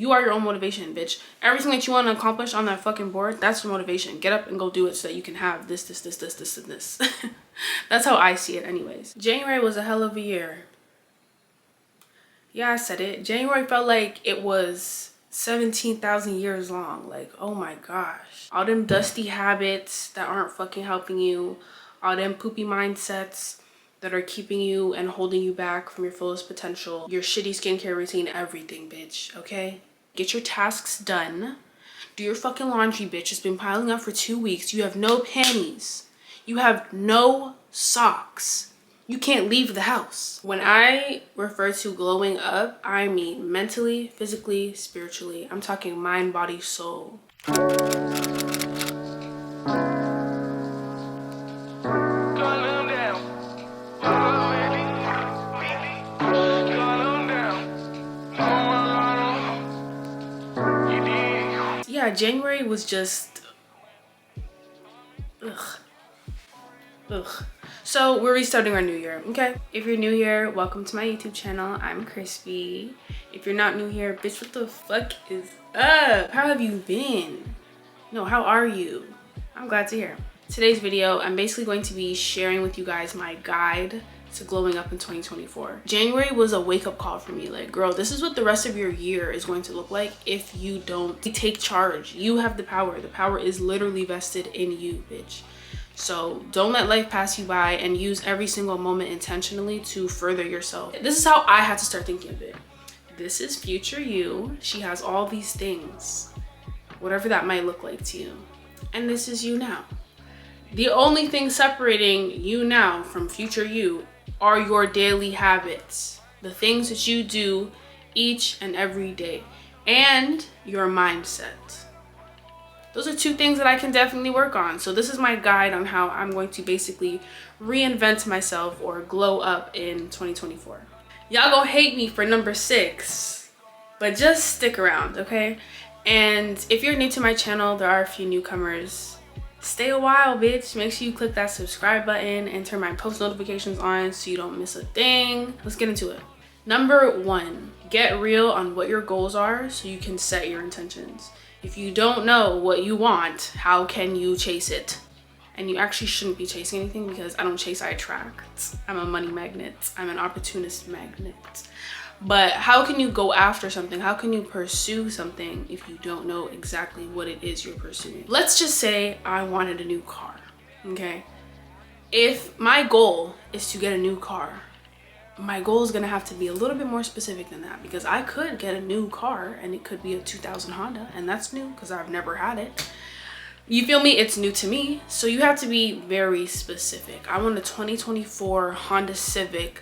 You are your own motivation, bitch. Everything that you want to accomplish on that fucking board, that's your motivation. Get up and go do it so that you can have this, this, this, this, this, and this. That's how I see it anyways. January was a hell of a year. Yeah, I said it. January felt like it was 17,000 years long. Like, oh my gosh. All them dusty habits that aren't fucking helping you. All them poopy mindsets that are keeping you and holding you back from your fullest potential. Your shitty skincare routine, everything, bitch, okay? Get your tasks done. Do your fucking laundry, bitch. It's been piling up for 2 weeks. You have no panties. You have no socks. You can't leave the house. When I refer to glowing up, I mean mentally, physically, spiritually. I'm talking mind, body, soul. Yeah, January was just ugh. So we're restarting our new year, okay? If you're new here, welcome to my YouTube channel. I'm Crispy. If you're not new here, bitch, what the fuck is up? How have you been? No, how are you? I'm glad to hear. Today's video, I'm basically going to be sharing with you guys my guide to glowing up in 2024. January was a wake-up call for me. Like, girl, this is what the rest of your year is going to look like if you don't take charge. You have the power. The power is literally vested in you, bitch. So don't let life pass you by, and use every single moment intentionally to further yourself. This is how I had to start thinking of it. This is future you. She has all these things, whatever that might look like to you. And this is you now. The only thing separating you now from future you are your daily habits, the things that you do each and every day, and your mindset. Those are 2 things that I can definitely work on. So this is my guide on how I'm going to basically reinvent myself or glow up in 2024. Y'all gonna hate me for number 6, but just stick around, okay? And if you're new to my channel, there are a few newcomers. Stay a while, bitch. Make sure you click that subscribe button and turn my post notifications on so you don't miss a thing. Let's get into it. Number 1, get real on what your goals are so you can set your intentions. If you don't know what you want, how can you chase it? And you actually shouldn't be chasing anything, because I don't chase, I attract. I'm a money magnet. I'm an opportunist magnet. But how can you go after something? How can you pursue something if you don't know exactly what it is you're pursuing? Let's just say I wanted a new car, okay? If my goal is to get a new car, my goal is gonna have to be a little bit more specific than that, because I could get a new car and it could be a 2000 Honda, and that's new because I've never had it. You feel me? It's new to me. So you have to be very specific. I want a 2024 Honda Civic,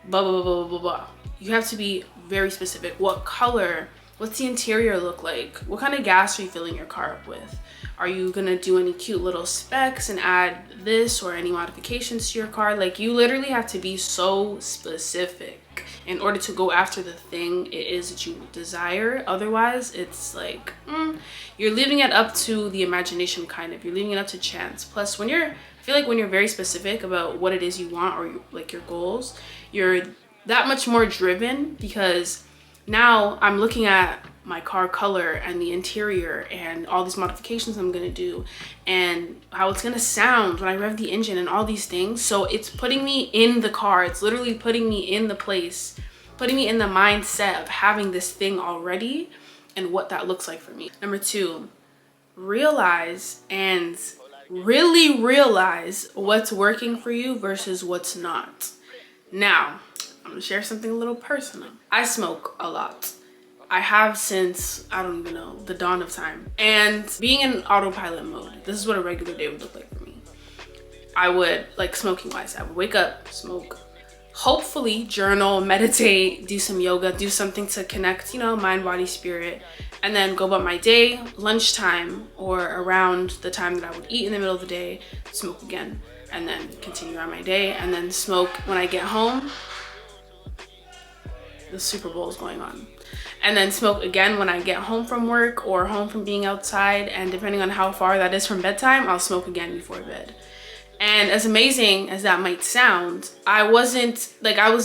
blah, blah, blah, blah, blah, blah. You have to be very specific. What color? What's the interior look like? What kind of gas are you filling your car up with? Are you gonna do any cute little specs and add this or any modifications to your car? Like, you literally have to be so specific in order to go after the thing it is that you desire. Otherwise, it's like, you're leaving it up to the imagination, kind of. You're leaving it up to chance. Plus, I feel like when you're very specific about what it is you want, or like your goals, you're that much more driven, because now I'm looking at my car color and the interior and all these modifications I'm gonna do and how it's gonna sound when I rev the engine and all these things. So it's putting me in the car. It's literally putting me in the place, putting me in the mindset of having this thing already and what that looks like for me. Number 2, realize and really realize what's working for you versus what's not. Now, I'm gonna share something a little personal. I smoke a lot. I have since, I don't even know, the dawn of time. And being in autopilot mode, this is what a regular day would look like for me. I would, like, smoking wise, I would wake up, smoke, hopefully journal, meditate, do some yoga, do something to connect, you know, mind, body, spirit, and then go about my day. Lunchtime, or around the time that I would eat in the middle of the day, smoke again, and then continue on my day, and then smoke when I get home. The Super Bowl is going on. And then smoke again when I get home from work or home from being outside, and depending on how far that is from bedtime, I'll smoke again before bed. And as amazing as that might sound, I was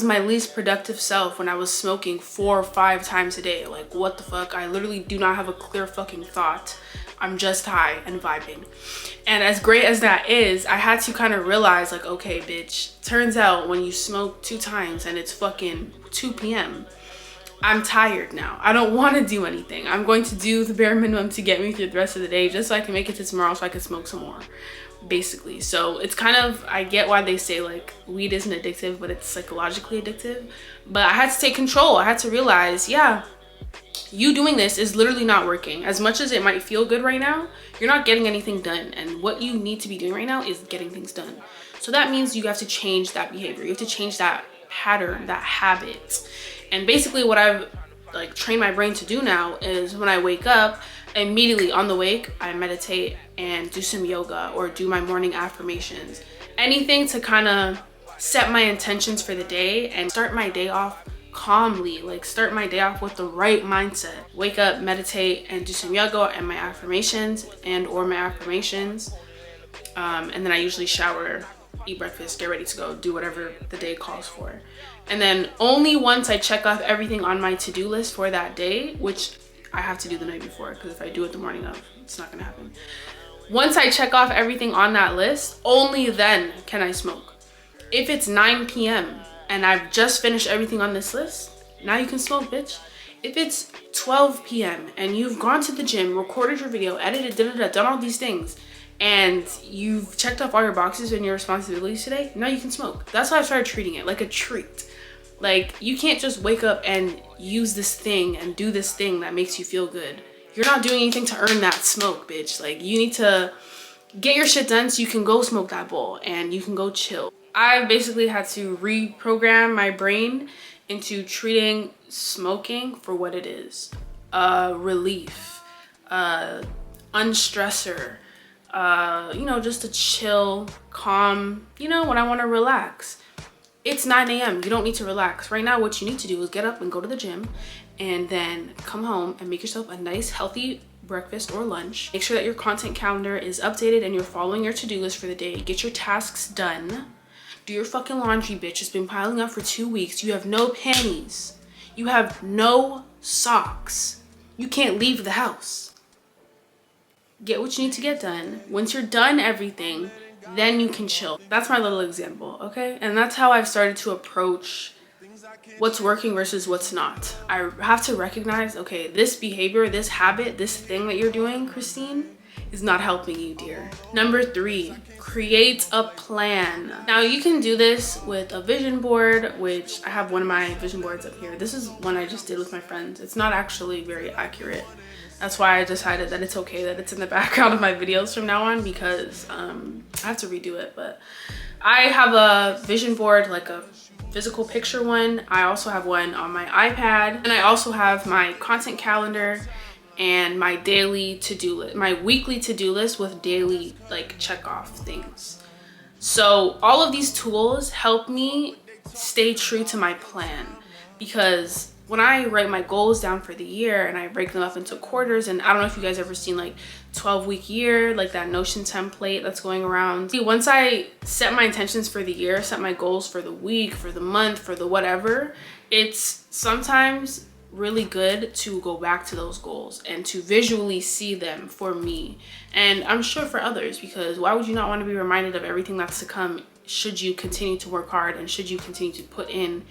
my least productive self when I was smoking 4 or 5 times a day. Like, what the fuck? I literally do not have a clear fucking thought. I'm just high and vibing. And as great as that is, I had to kind of realize, like, okay, bitch, turns out when you smoke 2 times and it's fucking 2 p.m., I'm tired now. I don't want to do anything. I'm going to do the bare minimum to get me through the rest of the day just so I can make it to tomorrow so I can smoke some more, basically. So it's kind of, I get why they say like weed isn't addictive, but it's psychologically addictive. But I had to take control. I had to realize, yeah, you doing this is literally not working. As much as it might feel good right now, you're not getting anything done. And what you need to be doing right now is getting things done. So that means you have to change that behavior. You have to change that pattern, that habit. And basically what I've like trained my brain to do now is when I wake up, immediately on the wake, I meditate and do some yoga or do my morning affirmations. Anything to kind of set my intentions for the day and start my day off calmly, like start my day off with the right mindset. Wake up, meditate, and do some yoga and my affirmations and then I usually shower, eat breakfast, get ready to go, do whatever the day calls for. And then only once I check off everything on my to-do list for that day, which I have to do the night before, because if I do it the morning of, it's not gonna happen. Once I check off everything on that list, only then can I smoke. If it's 9 p.m. and I've just finished everything on this list, now you can smoke, bitch. If it's 12 p.m. and you've gone to the gym, recorded your video, edited, done all these things, and you've checked off all your boxes and your responsibilities today, now you can smoke. That's why I started treating it like a treat. Like, you can't just wake up and use this thing and do this thing that makes you feel good. You're not doing anything to earn that smoke, bitch. Like, you need to get your shit done so you can go smoke that bowl and you can go chill. I basically had to reprogram my brain into treating smoking for what it is. Relief, unstressor, you know, just a chill, calm, you know, when I want to relax. It's 9 a.m. You don't need to relax. Right now, what you need to do is get up and go to the gym and then come home and make yourself a nice, healthy breakfast or lunch. Make sure that your content calendar is updated and you're following your to-do list for the day. Get your tasks done. Do your fucking laundry, bitch. It's been piling up for 2 weeks. You have no panties. You have no socks. You can't leave the house. Get what you need to get done. Once you're done everything, then you can chill. That's my little example, okay? And that's how I've started to approach what's working versus what's not. I have to recognize, okay, this behavior, this habit, this thing that you're doing, Christine, is not helping you, dear. Number 3, create a plan. Now you can do this with a vision board, which I have one of my vision boards up here. This is one I just did with my friends. It's not actually very accurate. That's why I decided that it's okay that it's in the background of my videos from now on, because I have to redo it. But I have a vision board, like a physical picture one. I also have one on my iPad, and I also have my content calendar and my daily to-do list, my weekly to-do list with daily like check off things. So all of these tools help me stay true to my plan, because when I write my goals down for the year and I break them up into quarters, and I don't know if you guys ever seen like 12-week year, like that Notion template that's going around. Once I set my intentions for the year, set my goals for the week, for the month, for the whatever, it's sometimes really good to go back to those goals and to visually see them for me, and I'm sure for others, because why would you not want to be reminded of everything that's to come should you continue to work hard and should you continue to put in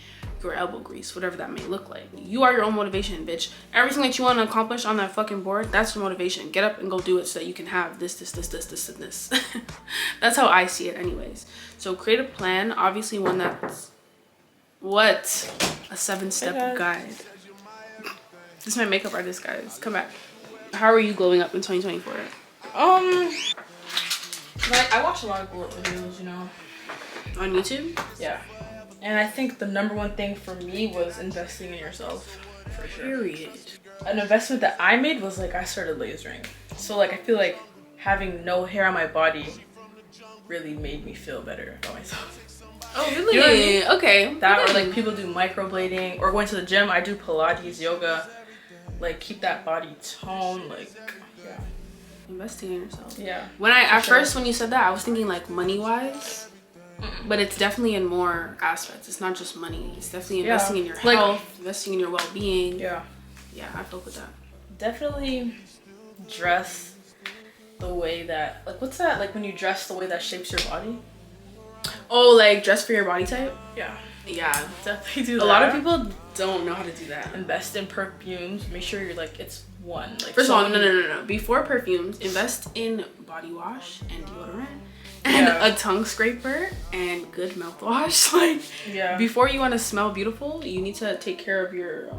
your elbow grease, whatever that may look like. You are your own motivation, bitch. Everything that you want to accomplish on that fucking board, that's your motivation. Get up and go do it so that you can have this, and this. That's how I see it anyways. So create a plan, obviously one that's, what? A 7-step guide. This is my makeup artist, guys. Come back. How are you glowing up in 2024? Like, I watch a lot of glow up videos, you know. On YouTube? Yeah. And I think the #1 thing for me was investing in yourself, for sure. Period. An investment that I made was like I started lasering. So like I feel like having no hair on my body really made me feel better about myself. Oh really? You know what I mean? Okay. That, or like people do microblading or going to the gym. I do Pilates, yoga, like keep that body tone. Like, yeah. investing in yourself. Yeah. When at first when you said that, I was thinking like money wise. But it's definitely in more aspects. It's not just money. It's definitely investing in your health, investing in your well-being. Yeah. Yeah, I fuck with that. Definitely dress the way that, like, what's that? Like when you dress the way that shapes your body? Oh, like dress for your body type? Yeah. Yeah. Definitely do that. A lot of people don't know how to do that. Invest in perfumes. Make sure you're like, it's one. Like, first of all, no. Before perfumes, invest in body wash and deodorant. And a tongue scraper and good mouthwash. Like, before you want to smell beautiful, you need to take care of your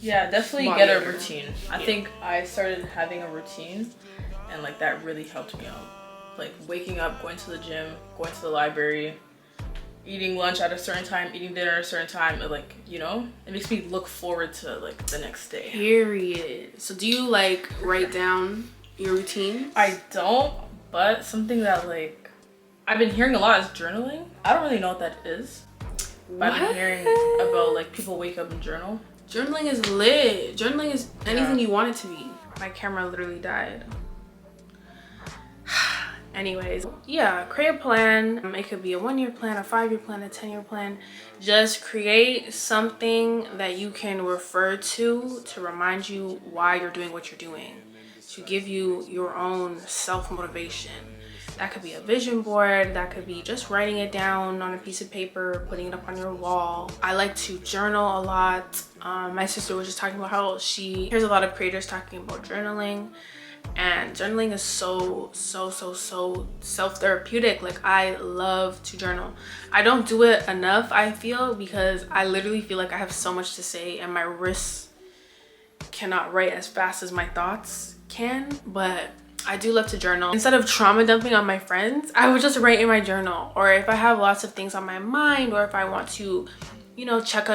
definitely get a routine. I think I started having a routine, and like that really helped me out. Like waking up, going to the gym, going to the library, eating lunch at a certain time, eating dinner at a certain time. Like, you know, it makes me look forward to like the next day. Period. So do you like write down your routine? I don't. But something that like I've been hearing a lot is journaling. I don't really know what that is. But I've been hearing about like people wake up and journal. Journaling is lit. Journaling is anything you want it to be. My camera literally died. Anyways, yeah, create a plan. It could be a 1-year plan, a 5-year plan, a 10-year plan. Just create something that you can refer to remind you why you're doing what you're doing. To give you your own self-motivation. That could be a vision board, that could be just writing it down on a piece of paper, putting it up on your wall. I like to journal a lot. My sister was just talking about how she hears a lot of creators talking about journaling, and journaling is so self-therapeutic. Like, I love to journal. I don't do it enough, I feel, because I literally feel like I have so much to say and my wrists cannot write as fast as my thoughts can. But I do love to journal. Instead of trauma dumping on my friends, I would just write in my journal. Or if I have lots of things on my mind, or if I want to, you know, check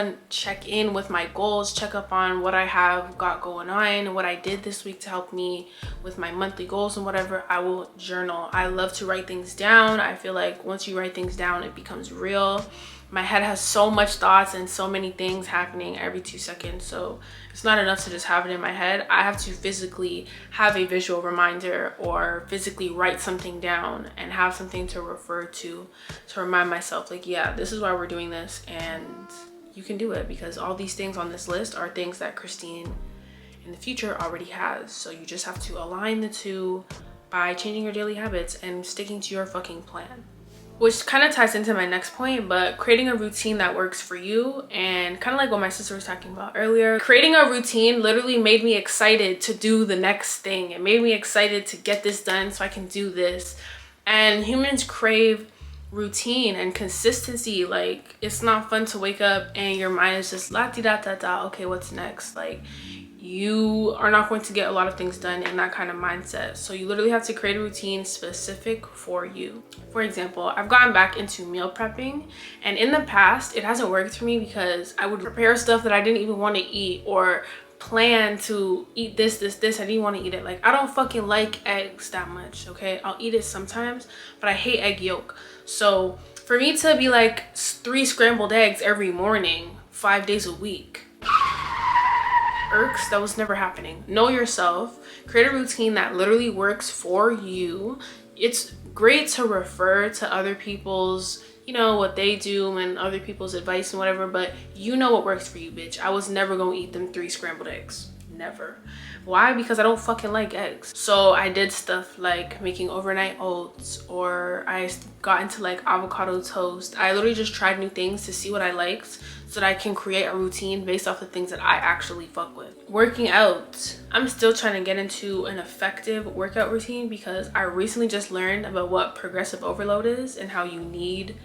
in with my goals, check up on what I have got going on, what I did this week to help me with my monthly goals and whatever, I will journal. I love to write things down. I feel like once you write things down, it becomes real. My head has so much thoughts and so many things happening every 2 seconds, so it's not enough to just have it in my head. I have to physically have a visual reminder or physically write something down and have something to refer to remind myself, like, yeah, this is why we're doing this, and you can do it, because all these things on this list are things that Christine in the future already has. So you just have to align the two by changing your daily habits and sticking to your fucking plan. Which kind of ties into my next point, but creating a routine that works for you, and kind of like what my sister was talking about earlier, creating a routine literally made me excited to do the next thing. It made me excited to get this done so I can do this. And humans crave routine and consistency. Like, it's not fun to wake up and your mind is just la-di-da-da-da, okay, what's next? Like, you are not going to get a lot of things done in that kind of mindset. So you literally have to create a routine specific for you. For example, I've gotten back into meal prepping, and in the past it hasn't worked for me because I would prepare stuff that I didn't even want to eat, or plan to eat this. I didn't want to eat it. Like, I don't fucking like eggs that much, okay? I'll eat it sometimes, but I hate egg yolk. So for me to be like 3 scrambled eggs every morning, 5 days a week, irks. That was never happening. Know yourself, create a routine that literally works for you. It's great to refer to other people's, you know, what they do and other people's advice and whatever, but you know what works for you, bitch. I was never gonna eat them 3 scrambled eggs. Never. Why? Because I don't fucking like eggs. So I did stuff like making overnight oats, or I got into like avocado toast. I literally just tried new things to see what I liked, so that I can create a routine based off the things that I actually fuck with. Working out. I'm still trying to get into an effective workout routine, because I recently just learned about what progressive overload is and how you need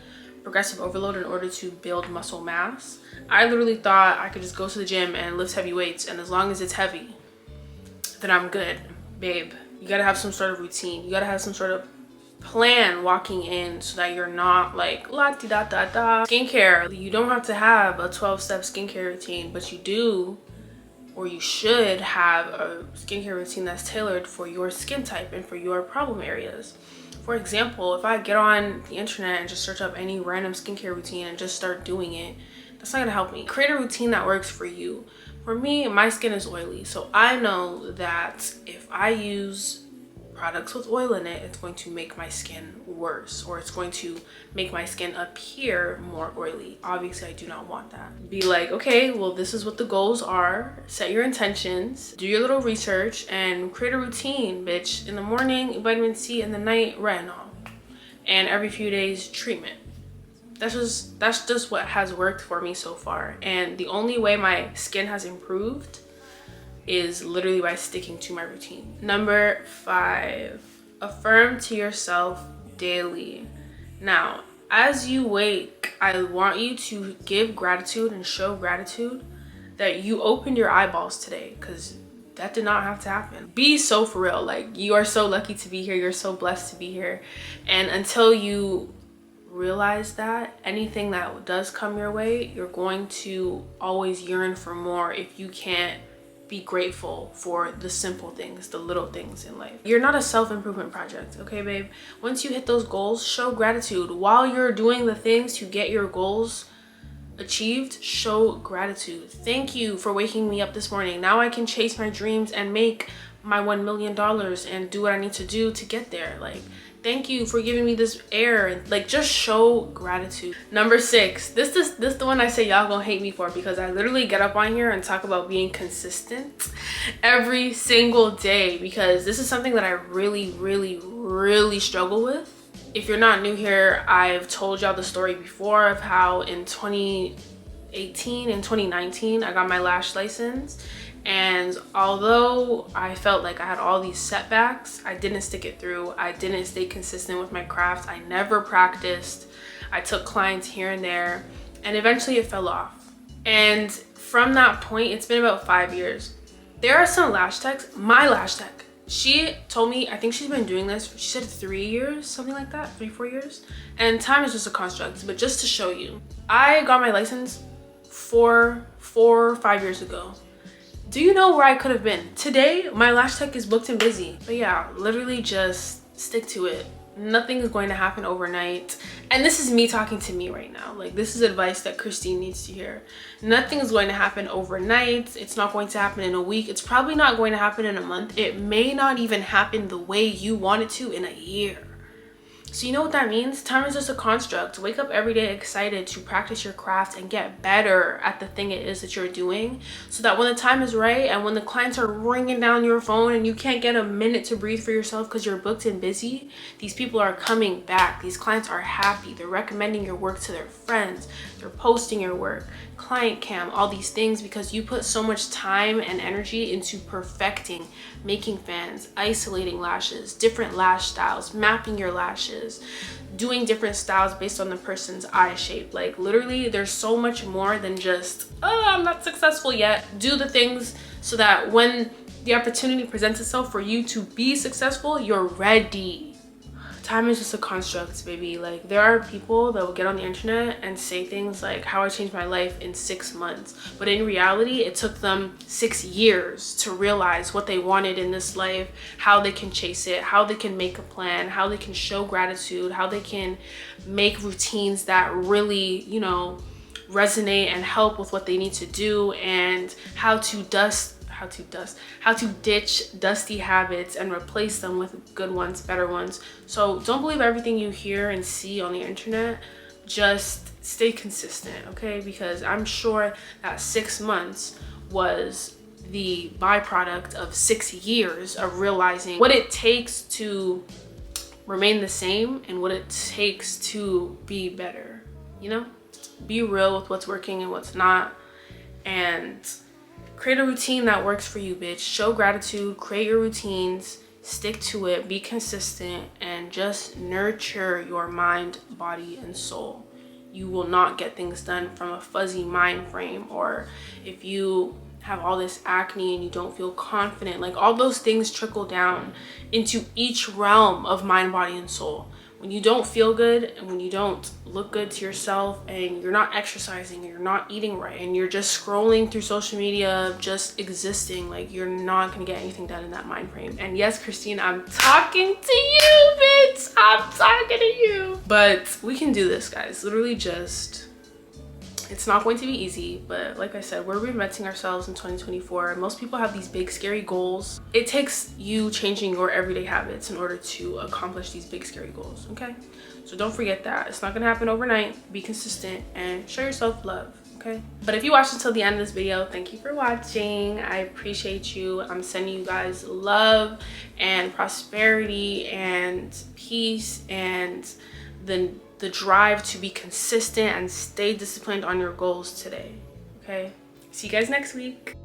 progressive overload in order to build muscle mass. I literally thought I could just go to the gym and lift heavy weights, and as long as it's heavy, then I'm good. Babe, you gotta have some sort of routine. You gotta have some sort of plan walking in, so that you're not like la-di-da-da-da. Skincare, you don't have to have a 12-step skincare routine, but you do, or you should have a skincare routine that's tailored for your skin type and for your problem areas. For example, if I get on the internet and just search up any random skincare routine and just start doing it, that's not gonna help me. Create a routine that works for you. For me, my skin is oily, so I know that if I use products with oil in it, it's going to make my skin worse, or it's going to make my skin appear more oily. Obviously, I do not want that. Be like, okay, well, this is what the goals are. Set your intentions, do your little research, and create a routine, bitch. In the morning, vitamin C, in the night, retinol. And every few days, treatment. That's just what has worked for me so far. And the only way my skin has improved is literally by sticking to my routine. Number 5, affirm to yourself daily. Now, as you wake, I want you to give gratitude and show gratitude that you opened your eyeballs today, because that did not have to happen. Be so for real. Like, you are so lucky to be here. You're so blessed to be here. And until you realize that, anything that does come your way, you're going to always yearn for more if you can't be grateful for the simple things, the little things in life. You're not a self-improvement project, okay, babe? Once you hit those goals, show gratitude. While you're doing the things to get your goals achieved, show gratitude. Thank you for waking me up this morning. Now I can chase my dreams and make my $1 million and do what I need to do to get there. Like, thank you for giving me this air. Like, just show gratitude. Number 6, this is the one I say y'all gonna hate me for, because I literally get up on here and talk about being consistent every single day, because this is something that I really struggle with. If you're not new here, I've told y'all the story before of how in 2018 and 2019 I got my lash license. And although I felt like I had all these setbacks, I didn't stick it through. I didn't stay consistent with my craft. I never practiced. I took clients here and there, and eventually it fell off. And from that point, it's been about 5 years. There are some lash techs, my lash tech, she told me, I think she's been doing this, she said 3 years, something like that, 3-4 years. And time is just a construct, but just to show you, I got my license 4 or 5 years ago. Do you know where I could have been? Today, my lash tech is booked and busy. But yeah, literally just stick to it. Nothing is going to happen overnight. And this is me talking to me right now. Like, this is advice that Christine needs to hear. Nothing is going to happen overnight. It's not going to happen in a week. It's probably not going to happen in a month. It may not even happen the way you want it to in a year. So you know what that means? Time is just a construct. Wake up every day excited to practice your craft and get better at the thing it is that you're doing, so that when the time is right and when the clients are ringing down your phone and you can't get a minute to breathe for yourself because you're booked and busy, these people are coming back. These clients are happy. They're recommending your work to their friends. They're posting your work, client cam, all these things, because you put so much time and energy into perfecting, making fans, isolating lashes, different lash styles, mapping your lashes, doing different styles based on the person's eye shape. Like, literally, there's so much more than just, oh, I'm not successful yet. Do the things so that when the opportunity presents itself for you to be successful, you're ready. Time is just a construct, baby. Like, there are people that will get on the internet and say things like how I changed my life in 6 months, but in reality it took them 6 years to realize what they wanted in this life, how they can chase it, how they can make a plan, how they can show gratitude, how they can make routines that really, you know, resonate and help with what they need to do, and how to ditch dusty habits and replace them with good ones, better ones. So don't believe everything you hear and see on the internet. Just stay consistent, okay? Because I'm sure that 6 months was the byproduct of 6 years of realizing what it takes to remain the same and what it takes to be better. You know, be real with what's working and what's not, and create a routine that works for you, bitch. Show gratitude, create your routines, stick to it, be consistent, and just nurture your mind, body, and soul. You will not get things done from a fuzzy mind frame, or if you have all this acne and you don't feel confident. Like, all those things trickle down into each realm of mind, body, and soul. When you don't feel good and when you don't look good to yourself and you're not exercising, you're not eating right, and you're just scrolling through social media, just existing, like, you're not gonna get anything done in that mind frame. And yes, Christine, I'm talking to you, bitch. I'm talking to you. But we can do this, guys. Literally just It's not going to be easy, but like I said, we're reinventing ourselves in 2024. Most people have these big scary goals. It takes you changing your everyday habits in order to accomplish these big scary goals, okay? So don't forget that. It's not gonna happen overnight. Be consistent and show yourself love, okay? But if you watched until the end of this video, thank you for watching. I appreciate you. I'm sending you guys love and prosperity and peace and the drive to be consistent and stay disciplined on your goals today, okay? See you guys next week.